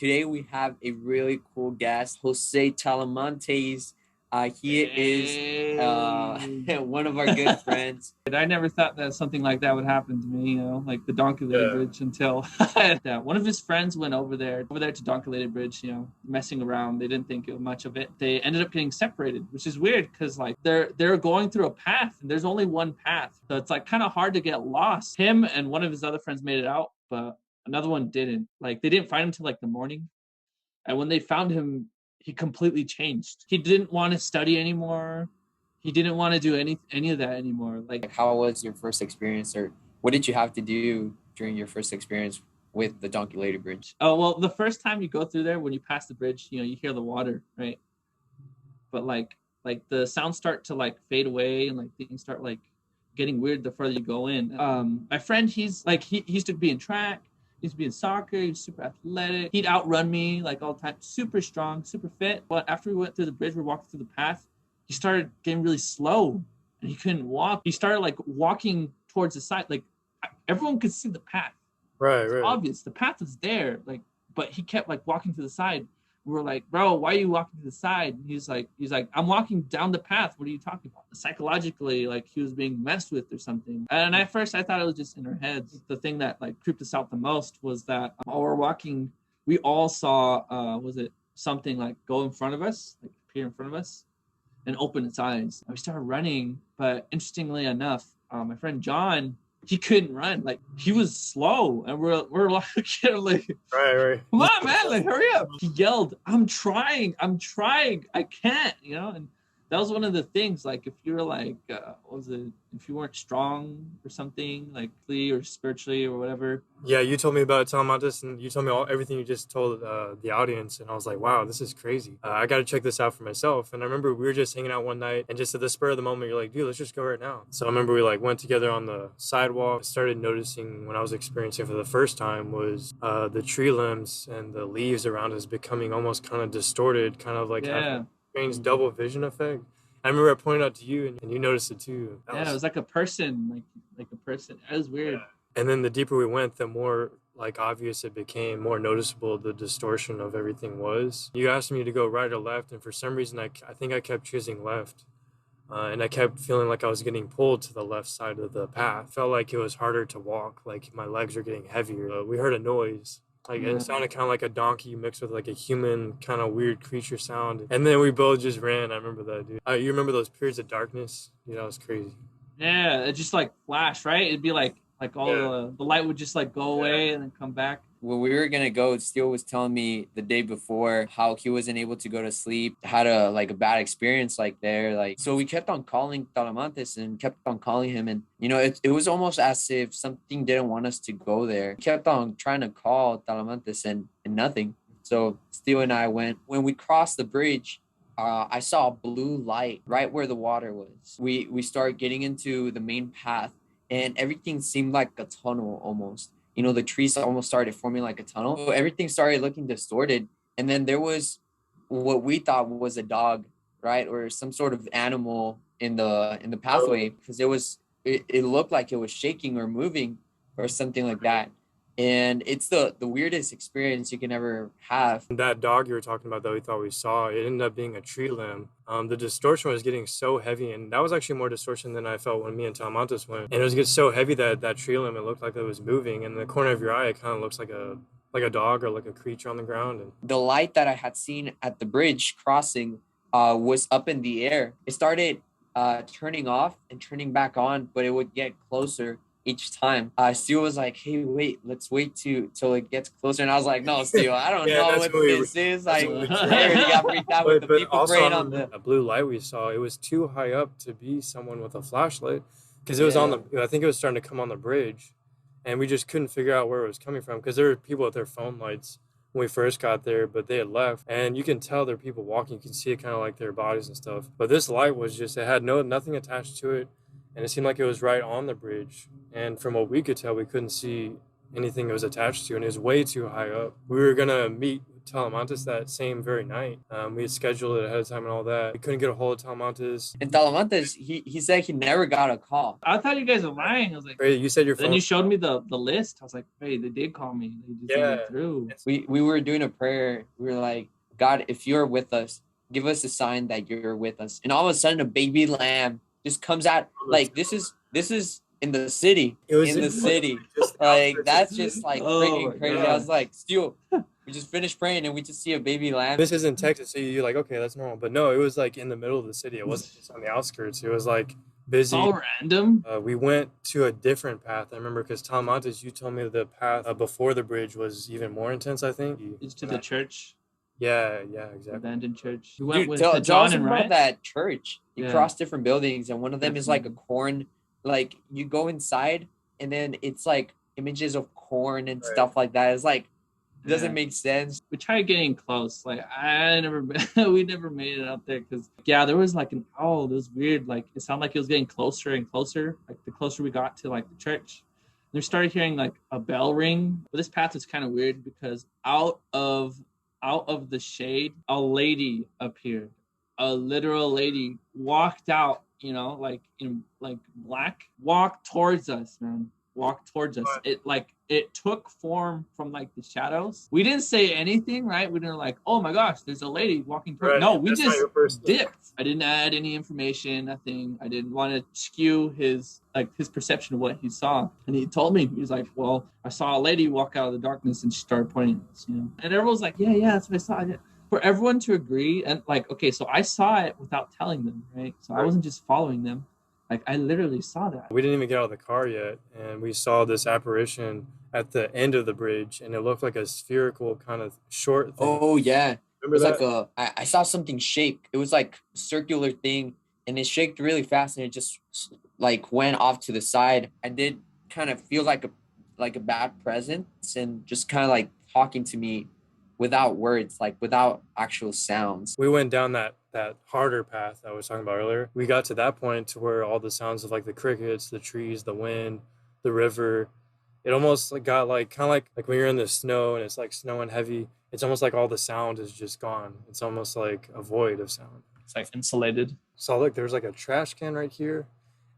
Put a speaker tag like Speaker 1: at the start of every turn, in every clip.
Speaker 1: Today we have a really cool guest, Jose Talamantes. He is
Speaker 2: Hey.
Speaker 1: one of our good friends.
Speaker 2: I never thought that something like that would happen to me, like the Donkulated Bridge until that one of his friends went over there to Donkulated Bridge, messing around. They didn't think much of it. They ended up getting separated, which is weird because like they're going through a path and there's only one path. So it's like kind of hard to get lost. Him and one of his other friends made it out, but another one didn't. Like they didn't find him till like the morning. And when they found him, he completely changed. He didn't want to study anymore. He didn't want to do any of that anymore. Like,
Speaker 1: How was your first experience, or what did you have to do during your first experience with the Donkey Lady Bridge?
Speaker 2: oh well, the first time you go through there, when you pass the bridge, you hear the water, right? But like the sounds start to like fade away and like things start like getting weird the further you go in. My friend, he's like he used to be in track. He used to be in soccer. He was super athletic. He'd outrun me like all the time. Super strong, super fit. But after we went through the bridge, we're walking through the path. He started getting really slow and he couldn't walk. He started like walking towards the side. Like everyone could see the path.
Speaker 3: Right,
Speaker 2: It's
Speaker 3: right.
Speaker 2: obvious. The path was there. Like, but he kept like walking to the side. We were like, bro, why are you walking to the side? And he's like, I'm walking down the path. What are you talking about? Psychologically, like he was being messed with or something. And at first I thought it was just in our heads. The thing that like creeped us out the most was that while we're walking, we all saw, was it something like go in front of us, like appear in front of us and open its eyes. And we started running, but interestingly enough, my friend John, he couldn't run. Like he was slow, and we're like,
Speaker 3: Right.
Speaker 2: come on, man, like hurry up. He yelled, I'm trying, I can't, and that was one of the things. Like if you were like, what was it? If you weren't strong or something, like or spiritually or whatever.
Speaker 3: Yeah, you told me about Talamantes, and you told me everything you just told the audience, and I was like, wow, this is crazy. I got to check this out for myself. And I remember we were just hanging out one night, and just at the spur of the moment, you're like, dude, let's just go right now. So I remember we like went together on the sidewalk. I started noticing when I was experiencing for the first time was the tree limbs and the leaves around us becoming almost kind of distorted, kind of like having
Speaker 2: Yeah.
Speaker 3: a strange double vision effect. I remember I pointed out to you, and you noticed it too.
Speaker 2: It was like a person, like a person. It was weird.
Speaker 3: Yeah. And then the deeper we went, the more like obvious it became, more noticeable the distortion of everything was. You asked me to go right or left, and for some reason, I think I kept choosing left. And I kept feeling like I was getting pulled to the left side of the path. Felt like it was harder to walk, like my legs were getting heavier. We heard a noise. Like it sounded kind of like a donkey mixed with like a human kind of weird creature sound. And then we both just ran. I remember that, dude. You remember those periods of darkness? Dude, that was crazy.
Speaker 2: Yeah, it just like flash, right? It'd be like all the light would just like go away and then come back.
Speaker 1: When we were gonna go, Steele was telling me the day before how he wasn't able to go to sleep, had a bad experience like there. So we kept on calling Talamantes and kept on calling him, and it was almost as if something didn't want us to go there. We kept on trying to call Talamantes and nothing. So Steele and I went. When we crossed the bridge, I saw a blue light right where the water was. We started getting into the main path, and everything seemed like a tunnel almost. The trees almost started forming like a tunnel. So everything started looking distorted. And then there was what we thought was a dog, right? Or some sort of animal in the pathway, because it looked like it was shaking or moving or something like that. And it's the weirdest experience you can ever have.
Speaker 3: That dog you were talking about that we thought we saw, it ended up being a tree limb. The distortion was getting so heavy, and that was actually more distortion than I felt when me and Talamantes went. And it was getting so heavy that tree limb, it looked like it was moving. And in the corner of your eye, it kind of looks like a dog or like a creature on the ground. And
Speaker 1: the light that I had seen at the bridge crossing was up in the air. It started turning off and turning back on, but it would get closer each time. Steele was like, hey, wait, let's wait till it gets closer. And I was like, no, Steele, I don't know what this is. Like, I already got freaked out with the people brain on the
Speaker 3: blue light we saw. It was too high up to be someone with a flashlight, because it was on I think it was starting to come on the bridge, and we just couldn't figure out where it was coming from, because there were people with their phone lights when we first got there, but they had left, and you can tell there are people walking. You can see it kind of like their bodies and stuff. But this light was just, it had nothing attached to it. And it seemed like it was right on the bridge. And from what we could tell, we couldn't see anything it was attached to, and it was way too high up. We were gonna meet Talamantes that same very night. We had scheduled it ahead of time and all that. We couldn't get a hold of Talamantes.
Speaker 1: And Talamantes, he said he never got a call.
Speaker 2: I thought you guys were lying. I was like,
Speaker 3: Hey, you said your phone.
Speaker 2: then you showed me the list. I was like, hey, they did call me. They just didn't get through.
Speaker 1: We were doing a prayer. We were like, God, if you're with us, give us a sign that you're with us. And all of a sudden, a baby lamb just comes out. Like, this is in the city.
Speaker 3: It was
Speaker 1: in the city. Like, that's just like freaking crazy.
Speaker 2: God.
Speaker 1: I was like, Steal, we just finished praying and we just see a baby lamb.
Speaker 3: This is in Texas, so you're like, okay, that's normal. But no, it was like in the middle of the city. It wasn't just on the outskirts. It was like busy.
Speaker 2: So random.
Speaker 3: We went to a different path. I remember because Talamantes, you told me the path before the bridge was even more intense, I think.
Speaker 2: It's to the church.
Speaker 3: Yeah, exactly.
Speaker 2: Abandoned church. We went
Speaker 1: Dude,
Speaker 2: with
Speaker 1: tell
Speaker 2: John
Speaker 1: us
Speaker 2: and
Speaker 1: about
Speaker 2: Ryan.
Speaker 1: that church. You
Speaker 2: Yeah.
Speaker 1: cross different buildings, and one of them is like a corn. Like, you go inside, and then it's like images of corn and stuff like that. It's like, it doesn't make sense.
Speaker 2: We tried getting close. Like, we never made it out there because, there was like it was weird. Like, it sounded like it was getting closer and closer. Like, the closer we got to like the church, and we started hearing like a bell ring. But this path is kind of weird because out of the shade, a lady appeared. A literal lady walked out, like in like black, walked towards us, man. Walked towards us. It took form from like the shadows. We didn't say anything, right? We didn't like, oh my gosh, there's a lady walking towards.
Speaker 3: Right.
Speaker 2: No, we
Speaker 3: That's
Speaker 2: just dipped. I didn't add any information, nothing. I didn't want to skew his perception of what he saw. And he told me, he was like, well, I saw a lady walk out of the darkness and she started pointing at us, And everyone was like, yeah, that's what I saw. For everyone to agree and like, okay, so I saw it without telling them, right? So I wasn't just following them. Like, I literally saw that.
Speaker 3: We didn't even get out of the car yet, and we saw this apparition at the end of the bridge, and it looked like a spherical kind of short thing.
Speaker 1: Oh, yeah.
Speaker 3: Remember
Speaker 1: It was
Speaker 3: that?
Speaker 1: like I saw something shake. It was like a circular thing, and it shaked really fast, and it just like went off to the side. I did kind of feel like a bad presence, and just kind of like talking to me without words, like without actual sounds.
Speaker 3: We went down that harder path I was talking about earlier. We got to that point to where all the sounds of like the crickets, the trees, the wind, the river, it almost like got like kind of like when you're in the snow and it's like snowing heavy, it's almost like all the sound is just gone. It's almost like a void of sound.
Speaker 2: It's like insulated.
Speaker 3: So look, there's like a trash can right here,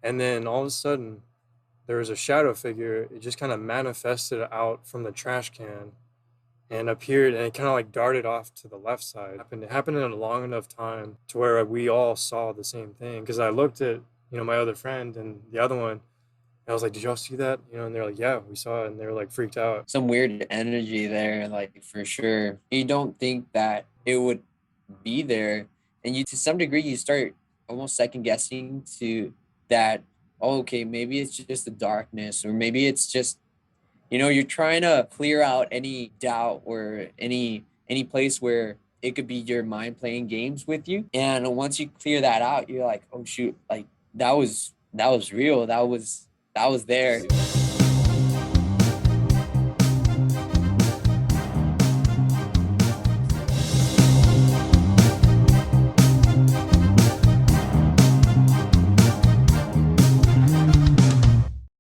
Speaker 3: and then all of a sudden there was a shadow figure. It just kind of manifested out from the trash can and appeared, and it kind of like darted off to the left side. It happened in a long enough time to where we all saw the same thing. Because I looked at, my other friend and the other one, and I was like, did y'all see that? And they're like, yeah, we saw it. And they were like freaked out.
Speaker 1: Some weird energy there, like, for sure. You don't think that it would be there. And to some degree, you start almost second guessing to that, okay, maybe it's just the darkness, or maybe it's just, you're trying to clear out any doubt or any place where it could be your mind playing games with you. And once you clear that out, you're like, oh shoot, like that was real. That was there.